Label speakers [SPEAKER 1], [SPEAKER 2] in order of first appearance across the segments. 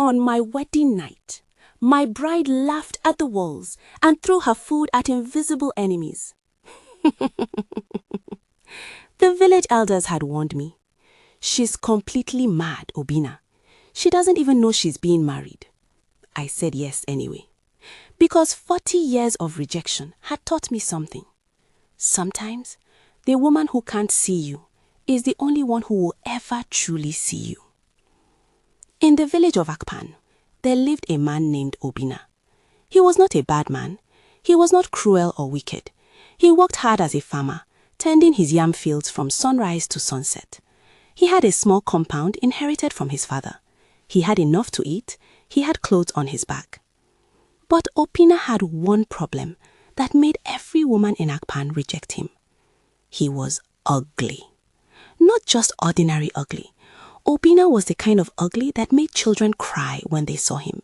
[SPEAKER 1] On my wedding night, my bride laughed at the walls and threw her food at invisible enemies. The village elders had warned me. She's completely mad, Obina. She doesn't even know she's being married. I said yes anyway, because 40 years of rejection had taught me something. Sometimes, the woman who can't see you is the only one who will ever truly see you. In the village of Akpan, there lived a man named Obina. He was not a bad man. He was not cruel or wicked. He worked hard as a farmer, tending his yam fields from sunrise to sunset. He had a small compound inherited from his father. He had enough to eat. He had clothes on his back. But Obina had one problem that made every woman in Akpan reject him. He was ugly. Not just ordinary ugly. Obina was the kind of ugly that made children cry when they saw him.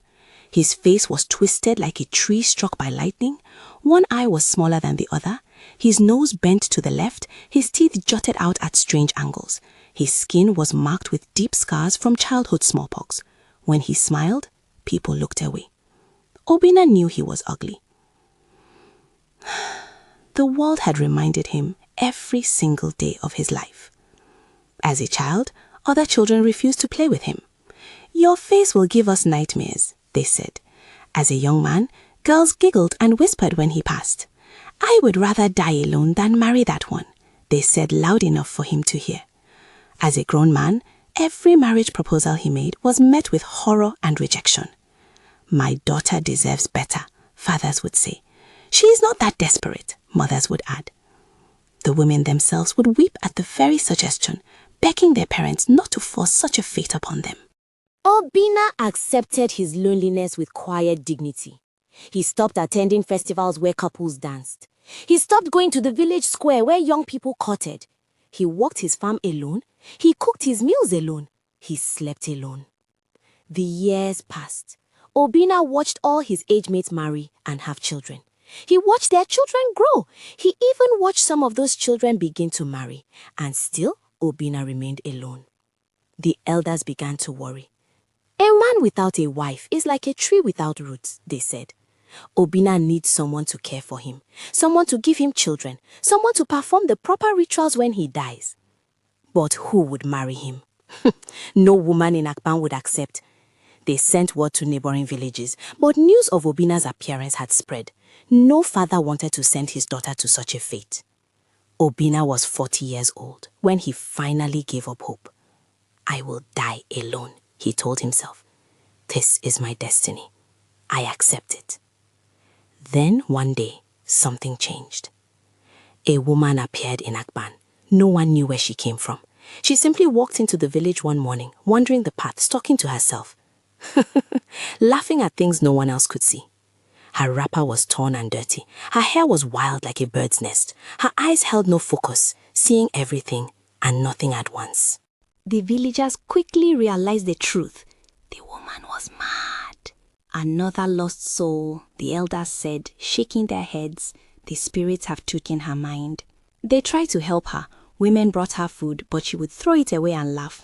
[SPEAKER 1] His face was twisted like a tree struck by lightning. One eye was smaller than the other. His nose bent to the left. His teeth jutted out at strange angles. His skin was marked with deep scars from childhood smallpox. When he smiled, people looked away. Obina knew he was ugly. The world had reminded him every single day of his life. As a child, other children refused to play with him. "Your face will give us nightmares," they said. As a young man, girls giggled and whispered when he passed. "I would rather die alone than marry that one," they said loud enough for him to hear. As a grown man, every marriage proposal he made was met with horror and rejection. "My daughter deserves better," fathers would say. "She is not that desperate," mothers would add. The women themselves would weep at the very suggestion, begging their parents not to force such a fate upon them.
[SPEAKER 2] Obina accepted his loneliness with quiet dignity. He stopped attending festivals where couples danced. He stopped going to the village square where young people courted. He walked his farm alone. He cooked his meals alone. He slept alone. The years passed. Obina watched all his age mates marry and have children. He watched their children grow. He even watched some of those children begin to marry. And still, Obina remained alone. The elders began to worry. "A man without a wife is like a tree without roots," they said. Obina needs someone to care for him, someone to give him children, someone to perform the proper rituals when he dies. But who would marry him? No woman in Akpan would accept. They sent word to neighboring villages, but news of Obina's appearance had spread. No father wanted to send his daughter to such a fate. Obina was 40 years old when he finally gave up hope. "I will die alone," he told himself. "This is my destiny. I accept it." Then one day, something changed. A woman appeared in Akban. No one knew where she came from. She simply walked into the village one morning, wandering the paths, talking to herself, laughing at things no one else could see. Her wrapper was torn and dirty. Her hair was wild like a bird's nest. Her eyes held no focus, seeing everything and nothing at once. The villagers quickly realized the truth. The woman was mad. "Another lost soul," the elders said, shaking their heads. "The spirits have taken her mind." They tried to help her. Women brought her food, but she would throw it away and laugh.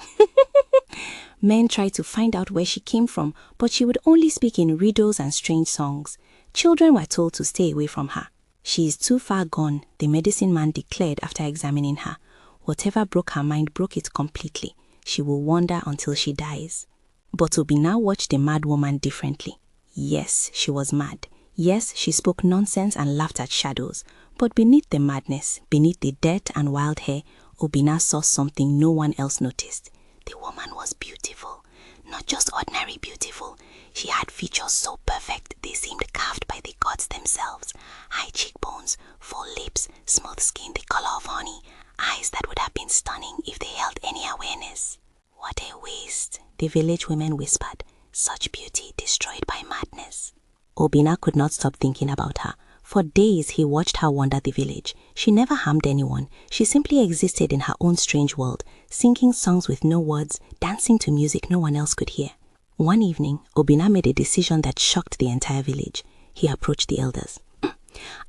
[SPEAKER 2] Men tried to find out where she came from, but she would only speak in riddles and strange songs. Children were told to stay away from her. "She is too far gone," the medicine man declared after examining her. "Whatever broke her mind broke it completely. She will wander until she dies." But Obina watched the mad woman differently. Yes, she was mad. Yes, she spoke nonsense and laughed at shadows. But beneath the madness, beneath the dirt and wild hair, Obina saw something no one else noticed. The woman was beautiful. Not just ordinary beautiful. She had features so perfect they seemed carved by the gods themselves. High cheekbones, full lips, smooth skin the color of honey, eyes that would have been stunning if they held any awareness. "What a waste," the village women whispered. "Such beauty destroyed by madness." Obina could not stop thinking about her. For days he watched her wander the village. She never harmed anyone. She simply existed in her own strange world, singing songs with no words, dancing to music no one else could hear. One evening, Obina made a decision that shocked the entire village. He approached the elders.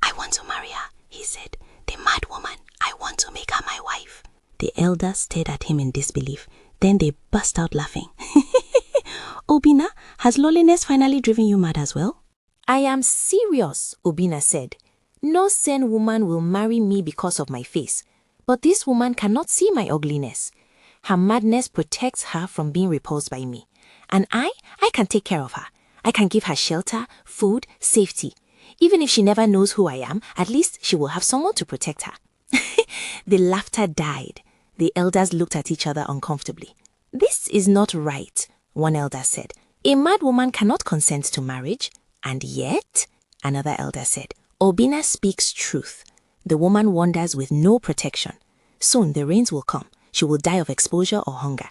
[SPEAKER 2] "I want to marry her," he said. "The mad woman. I want to make her my wife." The elders stared at him in disbelief. Then they burst out laughing.
[SPEAKER 1] Obina, has loneliness finally driven you mad as well?
[SPEAKER 2] I am serious, Obina said. No sane woman will marry me because of my face, but this woman cannot see my ugliness. Her madness protects her from being repulsed by me. And I can take care of her. I can give her shelter, food, safety. Even if she never knows who I am, at least she will have someone to protect her. The laughter died. The elders looked at each other uncomfortably. This is not right, one elder said. A mad woman cannot consent to marriage. And yet, another elder said, Obina speaks truth. The woman wanders with no protection. Soon the rains will come. She will die of exposure or hunger.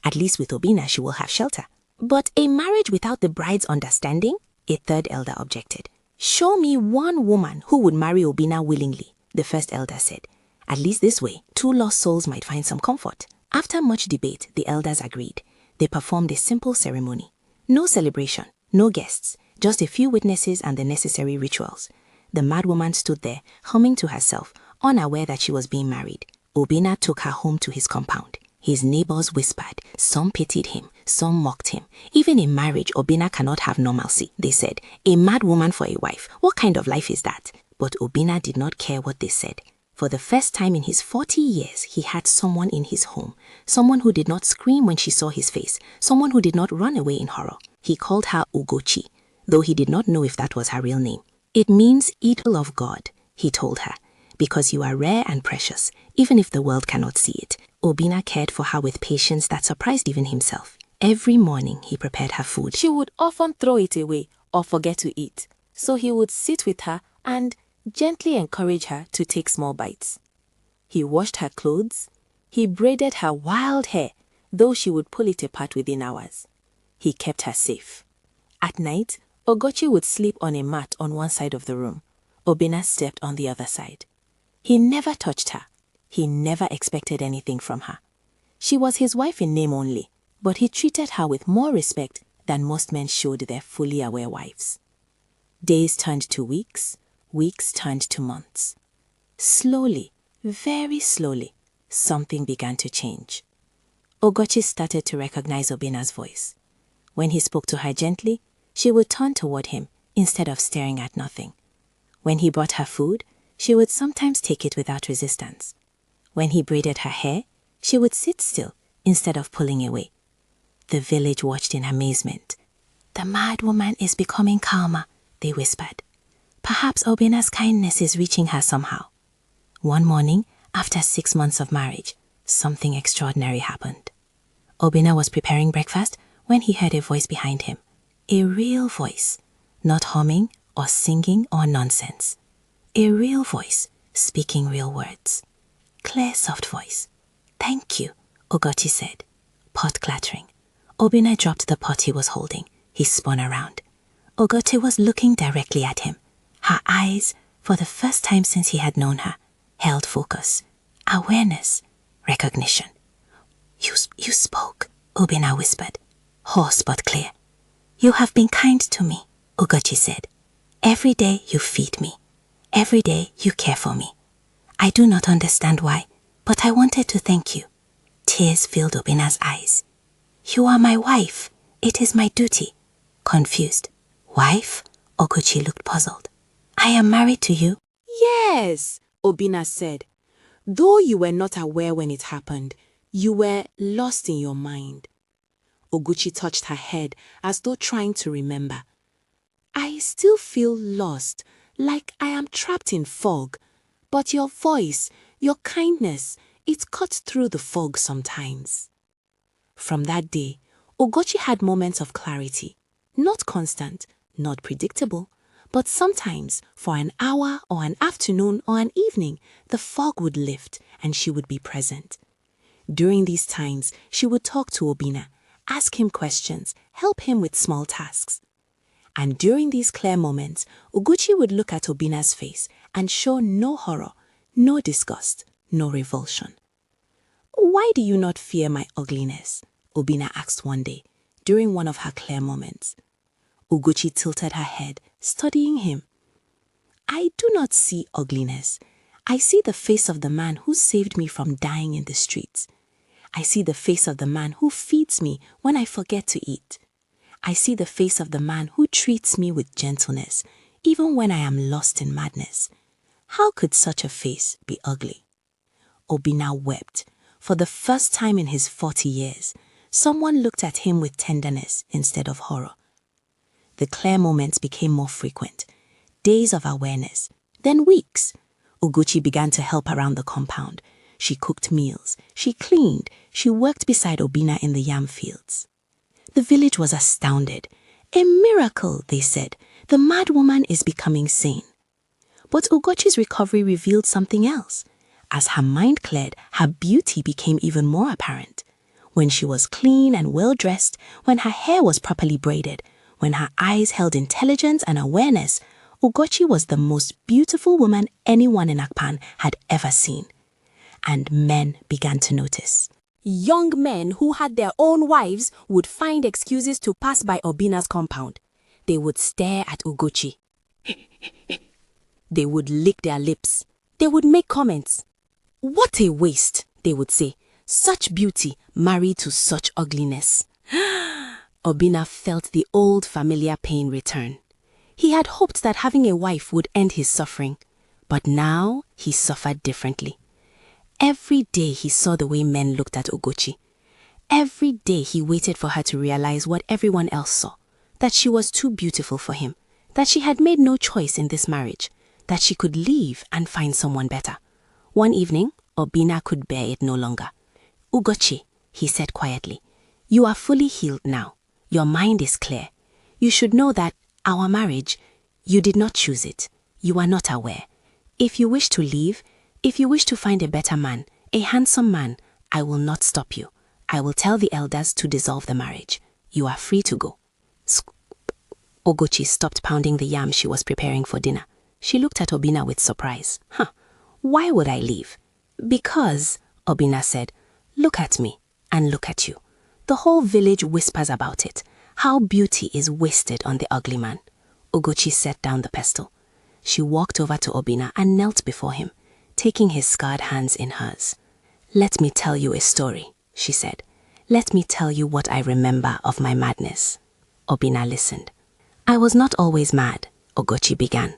[SPEAKER 2] At least with Obina, she will have shelter. But a marriage without the bride's understanding? A third elder objected. Show me one woman who would marry Obina willingly, the first elder said. At least this way, two lost souls might find some comfort. After much debate, the elders agreed. They performed a simple ceremony. No celebration, no guests, just a few witnesses and the necessary rituals. The mad woman stood there, humming to herself, unaware that she was being married. Obina took her home to his compound. His neighbors whispered. Some pitied him, some mocked him. Even in marriage, Obina cannot have normalcy, they said. A mad woman for a wife, what kind of life is that? But Obina did not care what they said. For the first time in his 40 years, he had someone in his home. Someone who did not scream when she saw his face. Someone who did not run away in horror. He called her Ugochi, though he did not know if that was her real name. It means idol of God, he told her, because you are rare and precious, even if the world cannot see it. Obina cared for her with patience that surprised even himself. Every morning he prepared her food. She would often throw it away or forget to eat, so he would sit with her and gently encourage her to take small bites. He washed her clothes. He braided her wild hair, though she would pull it apart within hours. He kept her safe. At night, Ogochi would sleep on a mat on one side of the room. Obina slept on the other side. He never touched her. He never expected anything from her. She was his wife in name only, but he treated her with more respect than most men showed their fully aware wives. Days turned to weeks, weeks turned to months. Slowly, very slowly, something began to change. Ogochi started to recognize Obina's voice. When he spoke to her gently, she would turn toward him instead of staring at nothing. When he brought her food, she would sometimes take it without resistance. When he braided her hair, she would sit still instead of pulling away. The village watched in amazement. The mad woman is becoming calmer, they whispered. Perhaps Obina's kindness is reaching her somehow. One morning, after 6 months of marriage, something extraordinary happened. Obina was preparing breakfast when he heard a voice behind him. A real voice, not humming or singing or nonsense. A real voice, speaking real words. Clear, soft voice. Thank you, Ogochi said. Pot clattering. Obina dropped the pot he was holding. He spun around. Ogochi was looking directly at him. Her eyes, for the first time since he had known her, held focus, awareness, recognition. You spoke, Obina whispered, hoarse but clear. You have been kind to me, Ogochi said. Every day you feed me. Every day you care for me. I do not understand why, but I wanted to thank you. Tears filled Obina's eyes. You are my wife. It is my duty. Confused. Wife? Ogochi looked puzzled. I am married to you.
[SPEAKER 1] Yes, Obina said. Though you were not aware when it happened, you were lost in your mind. Oguchi touched her head as though trying to remember. I still feel lost, like I am trapped in fog. But your voice, your kindness, it cuts through the fog sometimes. From that day, Ogochi had moments of clarity. Not constant, not predictable, but sometimes, for an hour or an afternoon or an evening, the fog would lift and she would be present. During these times, she would talk to Obina, ask him questions, help him with small tasks. And during these clear moments, Oguchi would look at Obina's face and show no horror, no disgust, no revulsion. Why do you not fear my ugliness? Obina asked one day, during one of her clear moments. Oguchi tilted her head, studying him. I do not see ugliness. I see the face of the man who saved me from dying in the streets. I see the face of the man who feeds me when I forget to eat. I see the face of the man who treats me with gentleness, even when I am lost in madness. How could such a face be ugly? Obina wept. For the first time in his 40 years, someone looked at him with tenderness instead of horror. The clear moments became more frequent. Days of awareness, then weeks. Ugochi began to help around the compound. She cooked meals, she cleaned, she worked beside Obina in the yam fields. The village was astounded. A miracle, they said. The mad woman is becoming sane. But Ugochi's recovery revealed something else. As her mind cleared, her beauty became even more apparent. When she was clean and well-dressed, when her hair was properly braided, when her eyes held intelligence and awareness, Ugochi was the most beautiful woman anyone in Akpan had ever seen. And men began to notice.
[SPEAKER 2] Young men who had their own wives would find excuses to pass by Obina's compound. They would stare at Ugochi. They would lick their lips. They would make comments. "What a waste," they would say. "Such beauty married to such ugliness." Obina felt the old familiar pain return. He had hoped that having a wife would end his suffering, but now he suffered differently. Every day he saw the way men looked at Ugochi. Every day he waited for her to realize what everyone else saw, that she was too beautiful for him, that she had made no choice in this marriage, that she could leave and find someone better. One evening, Obina could bear it no longer. "Ugochi," he said quietly, "you are fully healed now. Your mind is clear. You should know that our marriage, you did not choose it. You are not aware. If you wish to leave, if you wish to find a better man, a handsome man, I will not stop you. I will tell the elders to dissolve the marriage. You are free to go." Ugochi stopped pounding the yam she was preparing for dinner. She looked at Obina with surprise. Why would I leave?" "Because," Obina said, "look at me and look at you. The whole village whispers about it, how beauty is wasted on the ugly man." Ugochi set down the pestle. She walked over to Obina and knelt before him, taking his scarred hands in hers. "Let me tell you a story," she said. "Let me tell you what I remember of my madness." Obina listened. "I was not always mad," Ugochi began.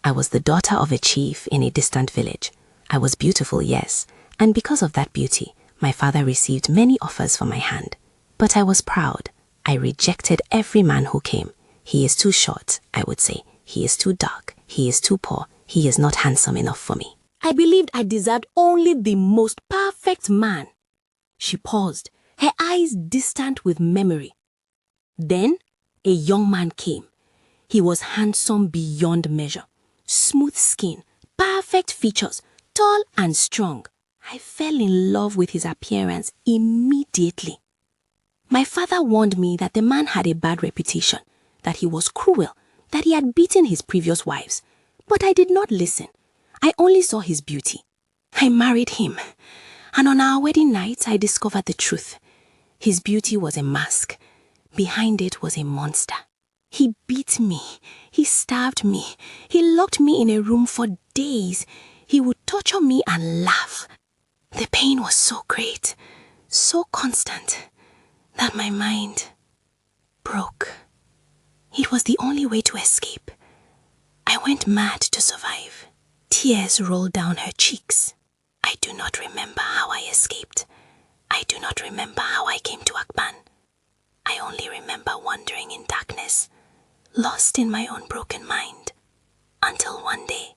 [SPEAKER 2] "I was the daughter of a chief in a distant village. I was beautiful, yes, and because of that beauty, my father received many offers for my hand. But I was proud. I rejected every man who came. He is too short, I would say. He is too dark. He is too poor. He is not handsome enough for me. I believed I deserved only the most perfect man." She paused, her eyes distant with memory. Then a young man came. He was handsome beyond measure. Smooth skin, perfect features, tall and strong. I fell in love with his appearance immediately. My father warned me that the man had a bad reputation, that he was cruel, that he had beaten his previous wives. But I did not listen. I only saw his beauty. I married him, and on our wedding night I discovered the truth. His beauty was a mask. Behind it was a monster. He beat me. He starved me. He locked me in a room for days. He would torture me and laugh. The pain was so great, so constant, that my mind broke. It was the only way to escape. I went mad to survive. Tears rolled down her cheeks. I do not remember how I escaped. I do not remember how I came to Akban. I only remember wandering in darkness, lost in my own broken mind, until one day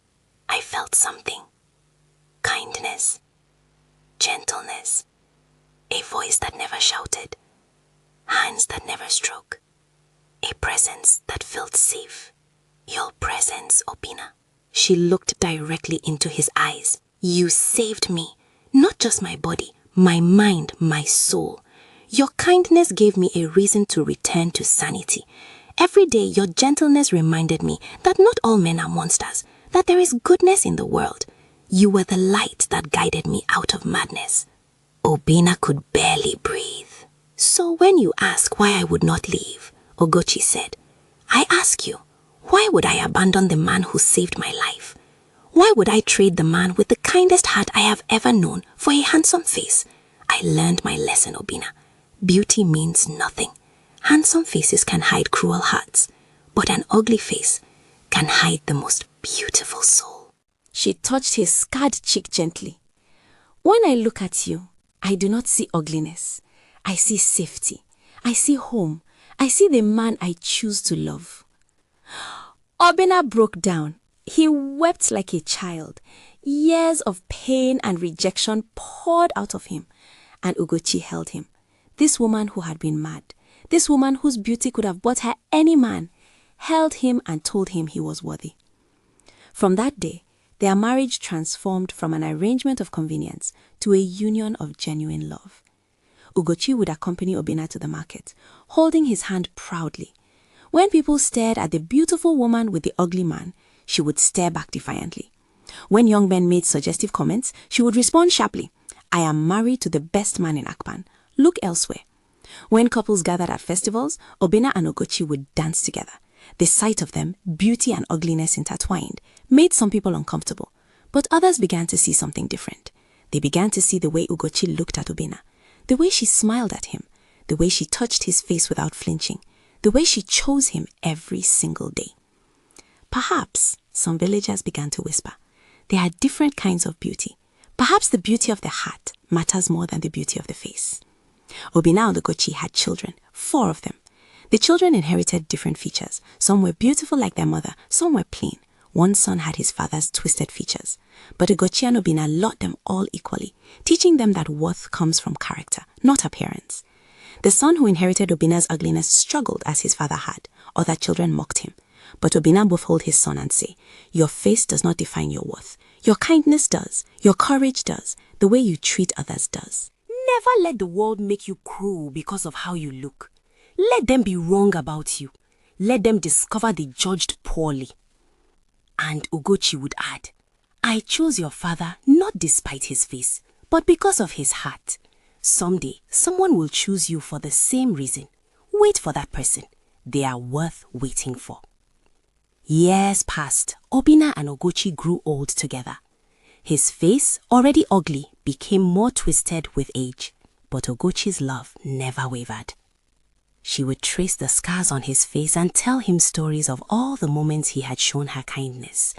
[SPEAKER 2] I felt something. Kindness, gentleness, a voice that never shouted, hands that never stroked, a presence that felt safe. Your presence, Obina. She looked directly into his eyes. You saved me, not just my body, my mind, my soul. Your kindness gave me a reason to return to sanity. Every day, your gentleness reminded me that not all men are monsters, that there is goodness in the world. You were the light that guided me out of madness. Obina could barely breathe. So when you ask why I would not leave, Ugochi said, I ask you, why would I abandon the man who saved my life? Why would I trade the man with the kindest heart I have ever known for a handsome face? I learned my lesson, Obina. Beauty means nothing.
[SPEAKER 1] Handsome faces can hide cruel hearts, but an ugly face can hide the most beautiful soul.
[SPEAKER 2] She touched his scarred cheek gently. When I look at you, I do not see ugliness. I see safety. I see home. I see the man I choose to love. Obina broke down. He wept like a child. Years of pain and rejection poured out of him, and Ugochi held him. This woman who had been mad, this woman whose beauty could have bought her any man, held him and told him he was worthy. From that day, their marriage transformed from an arrangement of convenience to a union of genuine love. Ugochi would accompany Obina to the market, holding his hand proudly. When people stared at the beautiful woman with the ugly man, she would stare back defiantly. When young men made suggestive comments, she would respond sharply, "I am married to the best man in Akpan. Look elsewhere." When couples gathered at festivals, Obina and Ugochi would dance together. The sight of them, beauty and ugliness intertwined, made some people uncomfortable, but others began to see something different. They began to see the way Ugochi looked at Obina, the way she smiled at him, the way she touched his face without flinching, the way she chose him every single day. Perhaps some villagers began to whisper, there are different kinds of beauty. Perhaps the beauty of the heart matters more than the beauty of the face. Obina and Ugochi had children, 4 of them. The children inherited different features. Some were beautiful like their mother, some were plain. One son had his father's twisted features. But Ugochi and Obina loved them all equally, teaching them that worth comes from character, not appearance. The son who inherited Obina's ugliness struggled as his father had. Other children mocked him. But Obina would hold his son and say, your face does not define your worth. Your kindness does. Your courage does. The way you treat others does.
[SPEAKER 1] Never let the world make you cruel because of how you look. Let them be wrong about you. Let them discover they judged poorly. And Ugochi would add, I chose your father not despite his face, but because of his heart. Someday, someone will choose you for the same reason. Wait for that person. They are worth waiting for. Years passed. Obina and Ugochi grew old together. His face, already ugly, became more twisted with age, but Ugochi's love never wavered. She would trace the scars on his face and tell him stories of all the moments he had shown her kindness.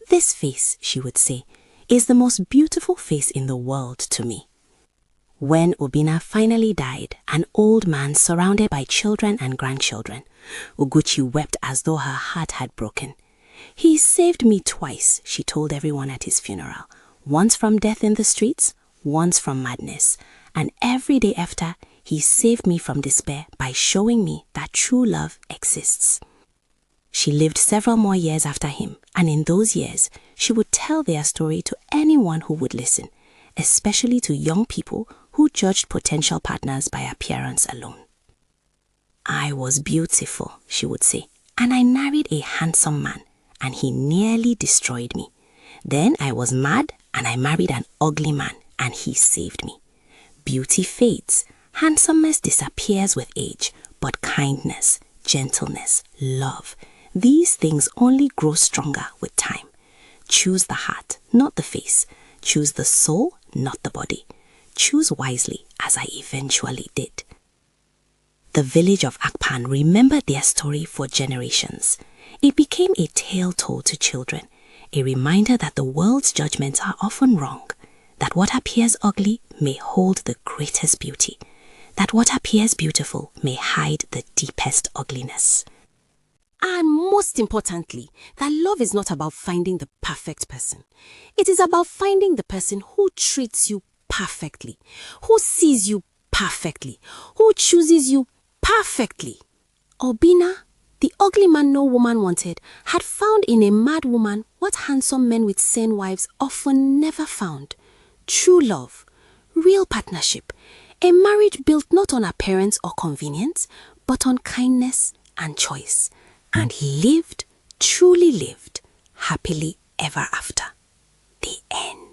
[SPEAKER 1] This face, she would say, is the most beautiful face in the world to me. When Obina finally died, an old man surrounded by children and grandchildren, Ugochi wept as though her heart had broken. He saved me twice, she told everyone at his funeral, once from death in the streets, once from madness, and every day after, he saved me from despair by showing me that true love exists. She lived several more years after him, and in those years, she would tell their story to anyone who would listen, especially to young people who judged potential partners by appearance alone. I was beautiful, she would say, and I married a handsome man, and he nearly destroyed me. Then I was mad, and I married an ugly man, and he saved me. Beauty fades. Handsomeness disappears with age, but kindness, gentleness, love, these things only grow stronger with time. Choose the heart, not the face. Choose the soul, not the body. Choose wisely, as I eventually did. The village of Akpan remembered their story for generations. It became a tale told to children, a reminder that the world's judgments are often wrong, that what appears ugly may hold the greatest beauty, that what appears beautiful may hide the deepest ugliness.
[SPEAKER 2] And most importantly, that love is not about finding the perfect person. It is about finding the person who treats you perfectly, who sees you perfectly, who chooses you perfectly. Obina, the ugly man no woman wanted, had found in a mad woman what handsome men with sane wives often never found. True love, real partnership, a marriage built not on appearance or convenience, but on kindness and choice. And he lived, truly lived, happily ever after. The end.